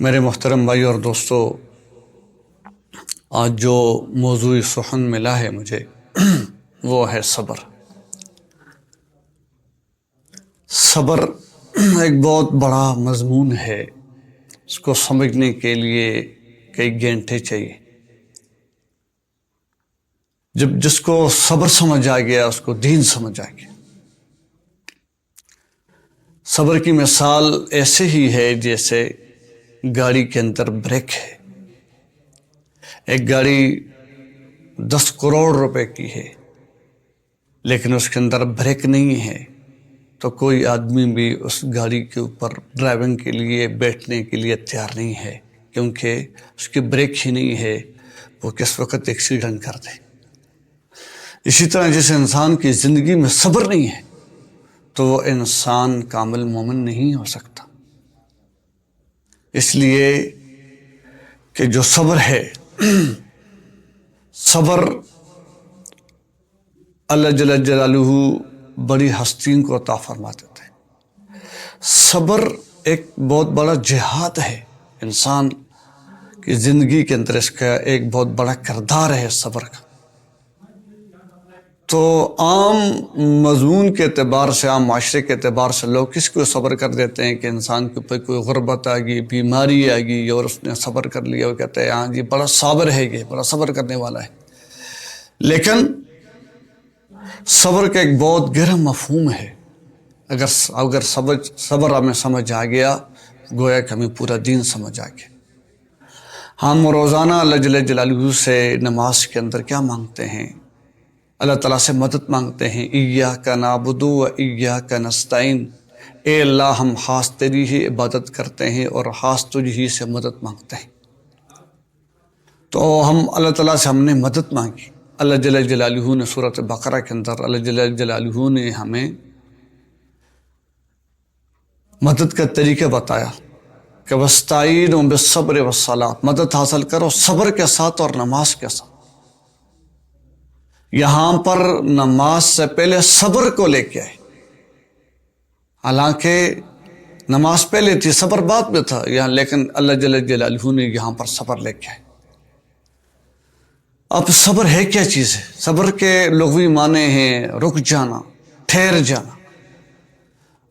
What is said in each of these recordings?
میرے محترم بھائی اور دوستو، آج جو موضوع سخن ملا ہے مجھے وہ ہے صبر۔ صبر ایک بہت بڑا مضمون ہے، اس کو سمجھنے کے لیے کئی گھنٹے چاہیے۔ جب جس کو صبر سمجھ آ گیا اس کو دین سمجھ آ گیا۔ صبر کی مثال ایسے ہی ہے جیسے گاڑی کے اندر بریک ہے۔ ایک گاڑی 10 کروڑ روپے کی ہے لیکن اس کے اندر بریک نہیں ہے تو کوئی آدمی بھی اس گاڑی کے اوپر ڈرائیونگ کے لیے بیٹھنے کے لیے تیار نہیں ہے، کیونکہ اس کی بریک ہی نہیں ہے، وہ کس وقت ایکسیڈنٹ کر دے۔ اسی طرح جس انسان کی زندگی میں صبر نہیں ہے تو وہ انسان کامل مومن نہیں ہو سکتا۔ اس لیے کہ جو صبر ہے، صبر اللہ جل جلالہ بڑی ہستیوں کو عطا فرما دیتا ہے۔ صبر ایک بہت بڑا جہاد ہے، انسان کی زندگی کے اندر اس کا ایک بہت بڑا کردار ہے صبر کا۔ تو عام مضمون کے اعتبار سے، عام معاشرے کے اعتبار سے لوگ کس کو صبر کر دیتے ہیں کہ انسان کے اوپر کوئی غربت آ گئی، بیماری آ گئی اور اس نے صبر کر لیا، وہ کہتے ہیں ہاں جی بڑا صابر ہے، یہ بڑا صبر کرنے والا ہے۔ لیکن صبر کا ایک بہت گہرا مفہوم ہے۔ اگر صبر ہمیں سمجھ آ گیا، گویا کہ ہمیں پورا دین سمجھ آ گیا۔ ہم روزانہ اللہ جل جلالہ سے نماز کے اندر کیا مانگتے ہیں؟ اللہ تعالیٰ سے مدد مانگتے ہیں، ایاک نعبد و ایاک نستعین، اے اللہ ہم خاص تیری ہی عبادت کرتے ہیں اور خاص تجھ ہی سے مدد مانگتے ہیں۔ تو اللہ تعالیٰ سے ہم نے مدد مانگی۔ اللہ جل جلالہ نے سورۃ بقرہ کے اندر اللہ جل جلالہ نے ہمیں مدد کا طریقہ بتایا کہ وَاسْتَعِینُوا بِالصَّبْرِ وَالصَّلَاةِ، مدد حاصل کرو صبر کے ساتھ اور نماز کے ساتھ۔ یہاں پر نماز سے پہلے صبر کو لے کے آئے، حالانکہ نماز پہلے تھی، صبر بعد میں تھا یہاں، لیکن اللہ جل جلالہ نے یہاں پر صبر لے کے آئے۔ اب صبر ہے کیا چیز ہے؟ صبر کے لغوی معنی ہیں رک جانا، ٹھہر جانا،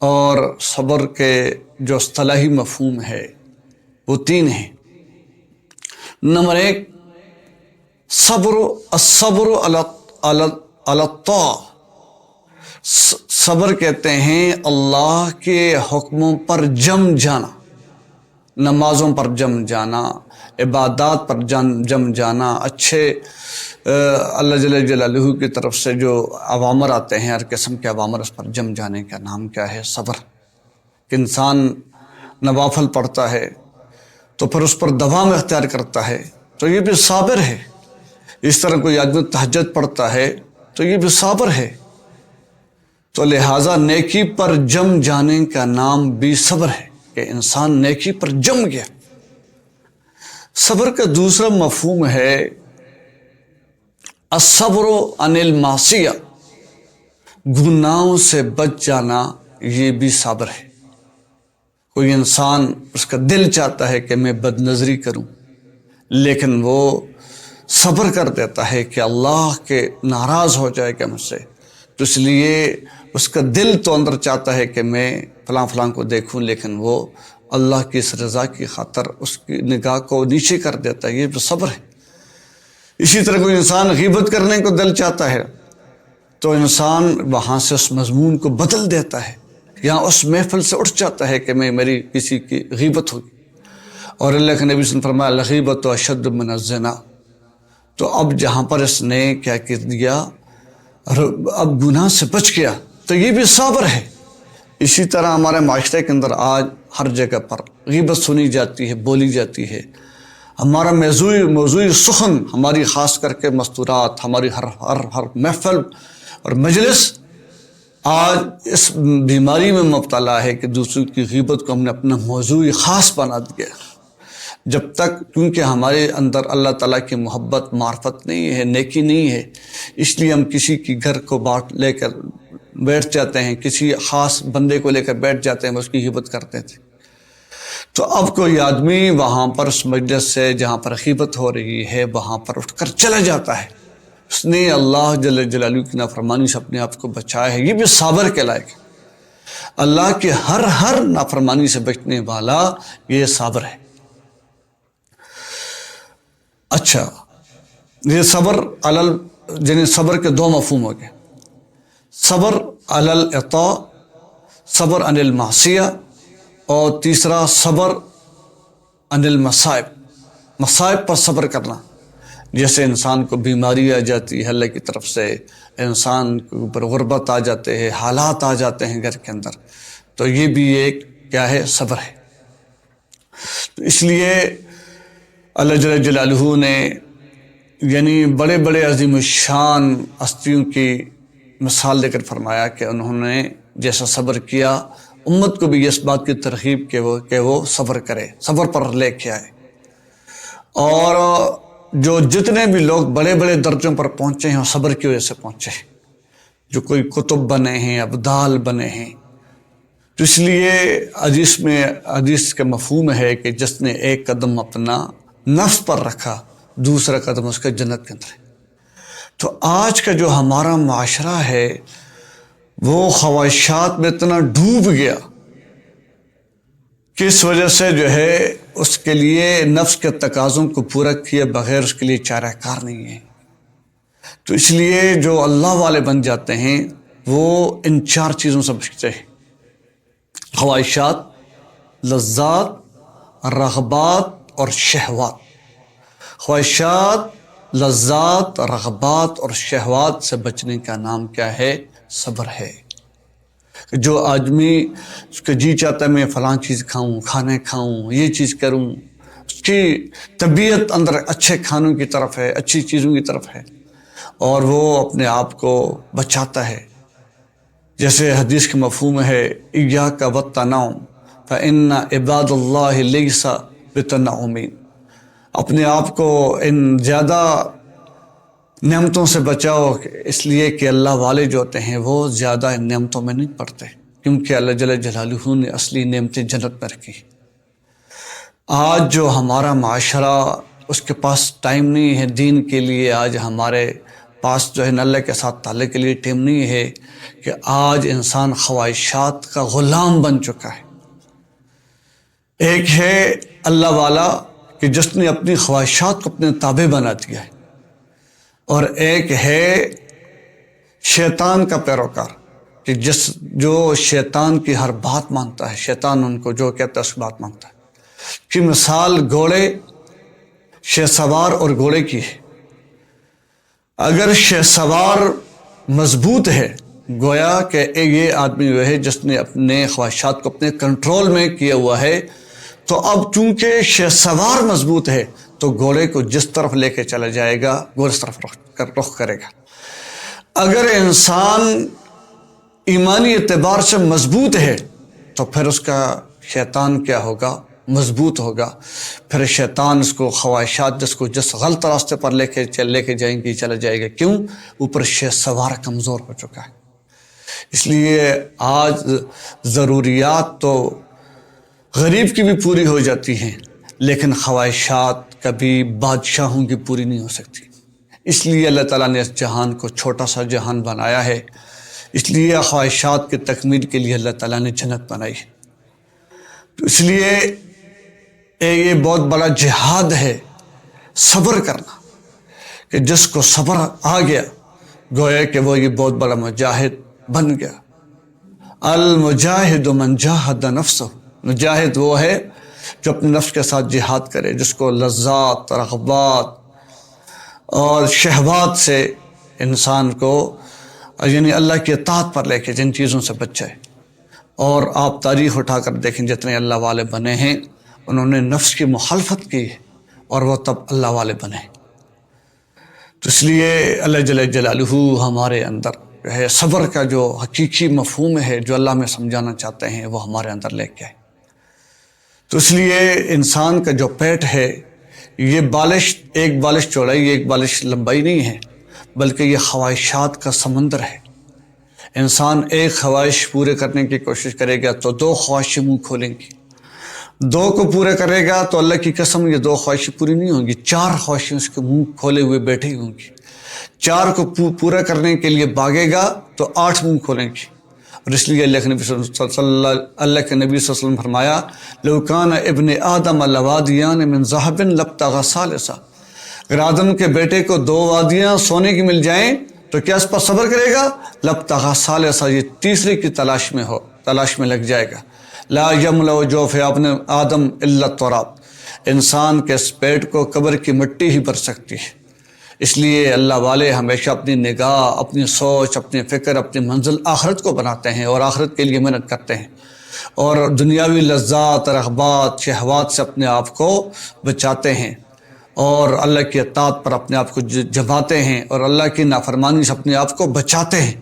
اور صبر کے جو اصطلاحی مفہوم ہے وہ 3 ہیں۔ نمبر 1، الصبر علی الطاعہ، صبر کہتے ہیں اللہ کے حکموں پر جم جانا، نمازوں پر جم جانا، عبادات پر جم جانا، اچھے اللہ جل جلالہ کی طرف سے جو اوامر آتے ہیں، ہر قسم کے اوامر، اس پر جم جانے کا نام کیا ہے؟ صبر۔ کہ انسان نوافل پڑھتا ہے تو پھر اس پر دوام اختیار کرتا ہے تو یہ بھی صابر ہے۔ اس طرح کوئی آدمی تہجد پڑھتا ہے تو یہ بھی صابر ہے۔ تو لہٰذا نیکی پر جم جانے کا نام بھی صبر ہے، کہ انسان نیکی پر جم گیا۔ صبر کا دوسرا مفہوم ہے الصبر عن المعصیہ، گناہوں سے بچ جانا، یہ بھی صبر ہے۔ کوئی انسان، اس کا دل چاہتا ہے کہ میں بد نظری کروں، لیکن وہ صبر کر دیتا ہے کہ اللہ کے ناراض ہو جائے گا مجھ سے، تو اس لیے اس کا دل تو اندر چاہتا ہے کہ میں فلاں فلاں کو دیکھوں، لیکن وہ اللہ کی اس رضا کی خاطر اس کی نگاہ کو نیچے کر دیتا ہے، یہ تو صبر ہے۔ اسی طرح کوئی انسان غیبت کرنے کو دل چاہتا ہے تو انسان وہاں سے اس مضمون کو بدل دیتا ہے، یہاں اس محفل سے اٹھ جاتا ہے کہ میری کسی کی غیبت ہوگی، اور اللہ کے نبی صلی اللہ علیہ وسلم فرمایا الغیبۃ اشد من الزنا۔ تو اب جہاں پر اس نے کیا کر دیا، اب گناہ سے بچ گیا، تو یہ بھی صبر ہے۔ اسی طرح ہمارے معاشرے کے اندر آج ہر جگہ پر غیبت سنی جاتی ہے، بولی جاتی ہے۔ ہمارا موضوع سخن، ہماری خاص کر کے مستورات، ہماری ہر محفل اور مجلس آج اس بیماری میں مبتلا ہے کہ دوسروں کی غیبت کو ہم نے اپنا موضوع خاص بنا دیا۔ جب تک، کیونکہ ہمارے اندر اللہ تعالیٰ کی محبت، معرفت نہیں ہے، نیکی نہیں ہے، اس لیے ہم کسی کی گھر کو لے کر بیٹھ جاتے ہیں، کسی خاص بندے کو لے کر بیٹھ جاتے ہیں، اس کی غیبت کرتے تھے۔ تو اب کوئی آدمی وہاں پر اس مجلس سے جہاں پر غیبت ہو رہی ہے وہاں پر اٹھ کر چلا جاتا ہے، اس نے اللہ جل جلالہ کی نافرمانی سے اپنے آپ کو بچایا ہے، یہ بھی صابر کے لائق ہے۔ اللہ کے ہر نافرمانی سے بچنے والا یہ صابر ہے۔ اچھا، یہ صبر یعنی صبر کے دو مفہوم ہو گئے، صبر علی الاطاع، صبر عن المعصیہ، اور تیسرا صبر عن المصائب، مصائب پر صبر کرنا۔ جیسے انسان کو بیماری آ جاتی ہے اللہ کی طرف سے، انسان کے اوپر غربت آ جاتے ہیں، حالات آ جاتے ہیں گھر کے اندر، تو یہ بھی ایک کیا ہے؟ صبر ہے۔ تو اس لیے اللہ جل جلالہ نے یعنی بڑے بڑے عظیم الشان ہستیوں کی مثال دے کر فرمایا کہ انہوں نے جیسا صبر کیا، امت کو بھی اس بات کی ترغیب کہ وہ صبر کرے، صبر پر لے کے آئے۔ اور جو جتنے بھی لوگ بڑے بڑے درجوں پر پہنچے ہیں وہ صبر کی وجہ سے پہنچے ہیں، جو کوئی کتب بنے ہیں، ابدال بنے ہیں۔ تو اس لیے حدیث کا مفہوم ہے کہ جس نے ایک قدم اپنا نفس پر رکھا، دوسرا قدم اس کا جنت کے اندر ہے۔ تو آج کا جو ہمارا معاشرہ ہے وہ خواہشات میں اتنا ڈوب گیا کہ اس وجہ سے جو ہے اس کے لیے نفس کے تقاضوں کو پورا کیے بغیر اس کے لیے چارہ کار نہیں ہے۔ تو اس لیے جو اللہ والے بن جاتے ہیں وہ ان چار چیزوں سے بچتے ہیں: خواہشات، لذات، رغبات اور شہوات۔ خواہشات، لذات، رغبات اور شہوات سے بچنے کا نام کیا ہے؟ صبر ہے۔ جو آدمی اس کا جی چاہتا ہے میں فلاں چیز کھاؤں، کھانے کھاؤں، یہ چیز کروں، اس کی طبیعت اندر اچھے کھانوں کی طرف ہے، اچھی چیزوں کی طرف ہے، اور وہ اپنے آپ کو بچاتا ہے۔ جیسے حدیث کا مفہوم ہے ایاک والتنعم فإن عباد اللہ لیس بتنعمین، اپنے آپ کو ان زیادہ نعمتوں سے بچاؤ، اس لیے کہ اللہ والے جو ہوتے ہیں وہ زیادہ ان نعمتوں میں نہیں پڑتے، کیونکہ اللہ جل جلالہ نے اصلی نعمتیں جنت میں رکھی۔ آج جو ہمارا معاشرہ اس کے پاس ٹائم نہیں ہے دین کے لیے، آج ہمارے پاس جو ہے اللہ کے ساتھ تعلق کے لیے ٹائم نہیں ہے، کہ آج انسان خواہشات کا غلام بن چکا ہے۔ ایک ہے اللہ والا کہ جس نے اپنی خواہشات کو اپنے تابع بنا دیا ہے، اور ایک ہے شیطان کا پیروکار کہ جو شیطان کی ہر بات مانتا ہے، شیطان ان کو جو کہتا ہے اس بات مانتا ہے۔ کہ مثال گھوڑے، شہ سوار اور گھوڑے کی ہے۔ اگر شہ سوار مضبوط ہے، گویا کہ یہ آدمی وہ ہے جس نے اپنے خواہشات کو اپنے کنٹرول میں کیا ہوا ہے، تو اب چونکہ شہ سوار مضبوط ہے تو گھوڑے کو جس طرف لے کے چلا جائے گا وہ اس طرف رخ کرے گا۔ اگر انسان ایمانی اعتبار سے مضبوط ہے تو پھر اس کا شیطان کیا ہوگا؟ مضبوط ہوگا۔ پھر شیطان اس کو خواہشات جس غلط راستے پر لے کے جائیں گی چلا جائے گا۔ کیوں؟ اوپر شہ سوار کمزور ہو چکا ہے۔ اس لیے آج ضروریات تو غریب کی بھی پوری ہو جاتی ہیں، لیکن خواہشات کبھی بادشاہوں کی پوری نہیں ہو سکتی۔ اس لیے اللہ تعالیٰ نے اس جہان کو چھوٹا سا جہان بنایا ہے، اس لیے خواہشات کی تکمیل کے لیے اللہ تعالیٰ نے جنت بنائی ہے۔ تو اس لیے یہ بہت بڑا جہاد ہے صبر کرنا، کہ جس کو صبر آ گیا گویا کہ وہ یہ بہت بڑا مجاہد بن گیا۔ المجاہد من جاہد نفسہ، مجاہد وہ ہے جو اپنے نفس کے ساتھ جہاد کرے، جس کو لذات، رغبات اور شہوات سے انسان کو یعنی اللہ کی اطاعت پر لے کے جن چیزوں سے بچ جائے۔ اور آپ تاریخ اٹھا کر دیکھیں جتنے اللہ والے بنے ہیں انہوں نے نفس کی مخالفت کی ہے اور وہ تب اللہ والے بنے۔ تو اس لیے اللہ جل جلالہ ہمارے اندر جو ہے صبر کا جو حقیقی مفہوم ہے جو اللہ میں سمجھانا چاہتے ہیں وہ ہمارے اندر لے کے آئے۔ تو اس لیے انسان کا جو پیٹ ہے یہ ایک بالش چوڑائی، ایک بالش لمبائی نہیں ہے، بلکہ یہ خواہشات کا سمندر ہے۔ انسان ایک خواہش پورے کرنے کی کوشش کرے گا تو دو خواہشیں منہ کھولیں گی، دو کو پورا کرے گا تو اللہ کی قسم یہ 2 خواہشیں پوری نہیں ہوں گی، 4 خواہشیں اس کے منہ کھولے ہوئے بیٹھی ہوں گی۔ 4 کو پورا کرنے کے لیے بھاگے گا تو 8 منہ کھولیں گی۔ اور اس لیے اللہ کے نبی صلی اللہ علیہ وسلم فرمایا لو کان ابن آدم لوادیان من ذهب لابتغى ثالثا، اگر آدم کے بیٹے کو 2 وادیاں سونے کی مل جائیں تو کیا اس پر صبر کرے گا؟ لابتغى ثالثا، یہ تیسری کی تلاش میں لگ جائے گا۔ لا یملأ جوف ابن آدم الا التراب، انسان کے اس پیٹ کو قبر کی مٹی ہی بھر سکتی ہے۔ اس لیے اللہ والے ہمیشہ اپنی نگاہ، اپنی سوچ، اپنی فکر، اپنی منزل آخرت کو بناتے ہیں اور آخرت کے لیے محنت کرتے ہیں، اور دنیاوی لذات، رغبات، شہوات سے اپنے آپ کو بچاتے ہیں، اور اللہ کی اطاعت پر اپنے آپ کو جماتے ہیں، اور اللہ کی نافرمانی سے اپنے آپ کو بچاتے ہیں،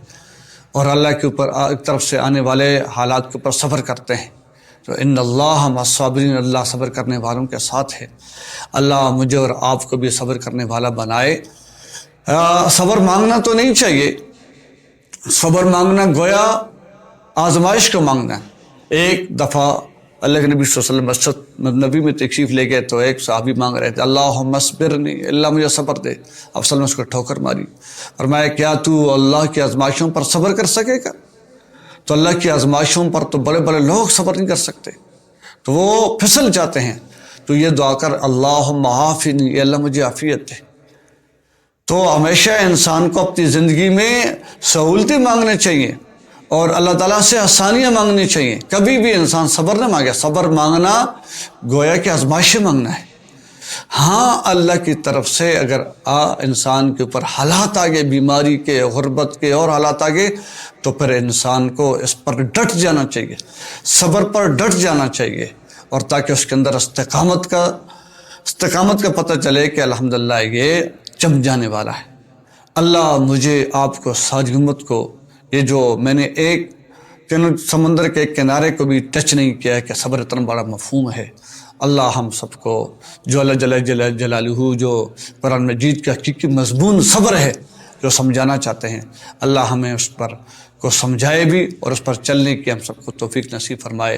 اور اللہ کے اوپر ایک طرف سے آنے والے حالات کے اوپر صبر کرتے ہیں۔ تو ان اللہ مع الصابرین، اللہ صبر کرنے والوں کے ساتھ ہے۔ اللہ مجھے اور آپ کو بھی صبر کرنے والا بنائے۔ صبر مانگنا تو نہیں چاہیے، صبر مانگنا گویا آزمائش کو مانگنا۔ ایک دفعہ اللہ کے نبی صلی اللہ علیہ وسلم مسجد نبی میں تشریف لے گئے تو ایک صحابی مانگ رہے تھے اللہم اصبرنی، اللہ مجھے صبر دے۔ اب صلی اللہ اس کو ٹھوکر ماری، فرمایا کیا تو اللہ کی آزمائشوں پر صبر کر سکے گا؟ تو اللہ کی آزمائشوں پر تو بڑے بڑے لوگ صبر نہیں کر سکتے، تو وہ پھسل جاتے ہیں۔ تو یہ دعا کر اللہم عافنی، اے اللہ مجھے عافیت دے۔ تو ہمیشہ انسان کو اپنی زندگی میں سہولتیں مانگنے چاہیے اور اللہ تعالیٰ سے آسانیاں مانگنی چاہیے، کبھی بھی انسان صبر نہ مانگے۔ صبر مانگنا گویا کہ آزمائشیں مانگنا ہے۔ ہاں اللہ کی طرف سے اگر انسان کے اوپر حالات آگے، بیماری کے، غربت کے اور حالات آگے، تو پھر انسان کو اس پر ڈٹ جانا چاہیے، صبر پر ڈٹ جانا چاہیے، اور تاکہ اس کے اندر استقامت کا پتہ چلے کہ الحمدللہ یہ جم جانے والا ہے۔ اللہ مجھے آپ کو ساری امت کو، یہ جو میں نے ایک سمندر کے ایک کنارے کو بھی ٹچ نہیں کیا ہے کہ صبر اتنا بڑا مفہوم ہے، اللہ ہم سب کو جو اللہ جل جلالہ جو قرآن مجید کا حقیقی مضمون صبر ہے جو سمجھانا چاہتے ہیں، اللہ ہمیں اس پر کو سمجھائے بھی اور اس پر چلنے کی ہم سب کو توفیق نصیب فرمائے۔